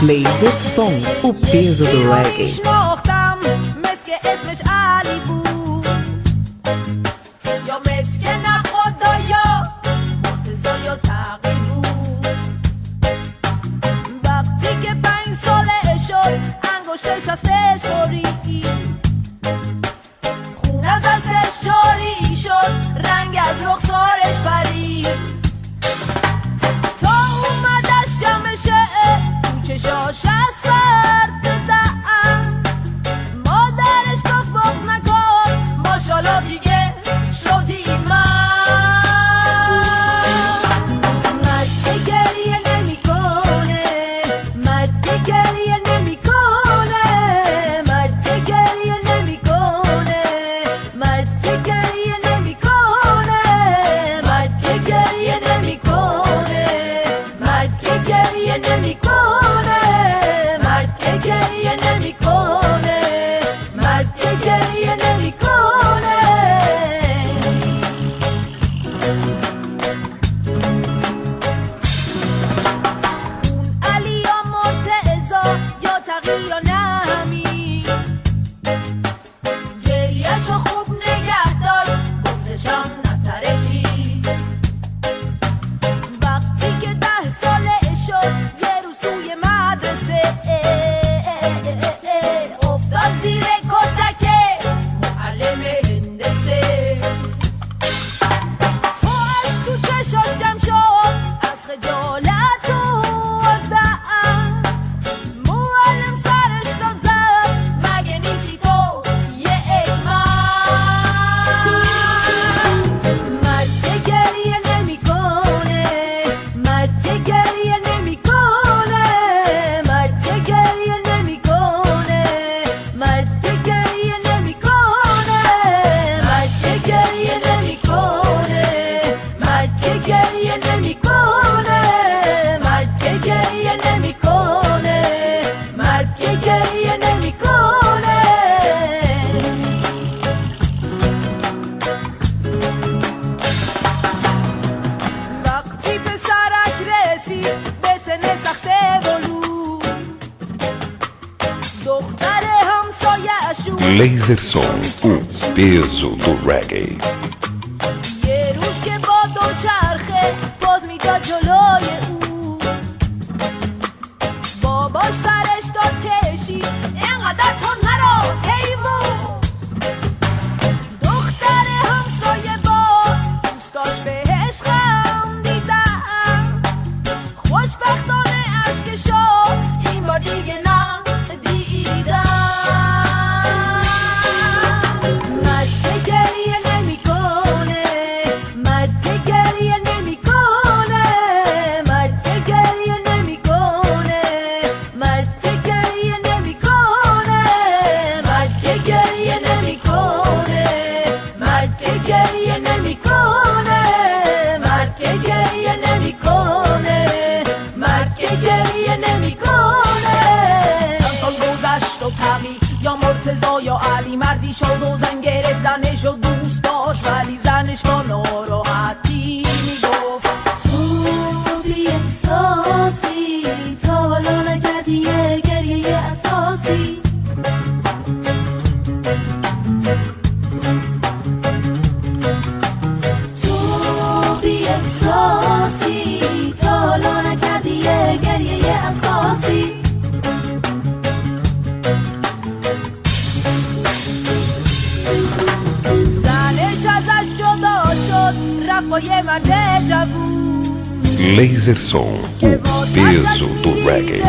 Laser Som, o peso do reggae. رنگ از رخسارش پرید تا اومدش جمشه تو چشاش از فرد دعم مادرش گفت بغض نکن ماشالله دیگه شدی مرد که گریه نمی کنه مرد که گریه نمی کنه مرد که گریه نمی کنه مرد که گریه نمی کنه مرد که گریه نمی کنه مرد که گریه نمی کنه مرد که گریه نمی کنه مرد که گریه نمی کنه اون علی یا مرتضی یا تقی یا نمی گریه‌شو خوب نگه داشت بغضشم نترکی وقتی که 10 ساله شد یه روز توی مدرسه افتاد زیر کتک معلم هندسه تو از تو چشات جمع شد از خجالت و از دعم معلم سرش داد زد مگه نیستی تو یه اکمن مرد که گریه نمی کنه مرد که گریه نمی کنه مرد که گریه نمی کنه مرد که گریه نمی کنه مرد که گریه نمی کنه مرد که گریه نمی کنه مرد که گریه نمی کنه مرد که گریه نمی کنه وقتی پسرک رسید به سن سخت بلوغ دختر همسایه‌شون Laser Som, o peso do reggae. یه روز که با دوچرخه باز میداد جلوی او باباش سرش داد کشید اینقدر تو نرو حیوون دختر همسایه با دوستاش بهش خندیدن خوشبختانه اشکشو این بار دیگه ندیدن مرد که گریه نمی کنه مرد که گریه نمی کنه مرد که گریه نمی کنه مرد که گریه نمی کنه مرد که گریه نمی کنه مرد که گریه نمی کنه مرد که گریه نمی کنه مرد که گریه نمی کنه چند سال گذشت و تقی یا مرتضی یا علی مردی شد و زن گرفت زنش و دوست داشت ولی زنش با ناراحتی میگفت تو بی احساسی تا حالا نکردی یه گریه اساسی تو بی احساسی تا حالا نکردی یه گریه اساسی زنش ازش جدا شد رفت با یه مرد جوون Laser Som, o peso do reggae.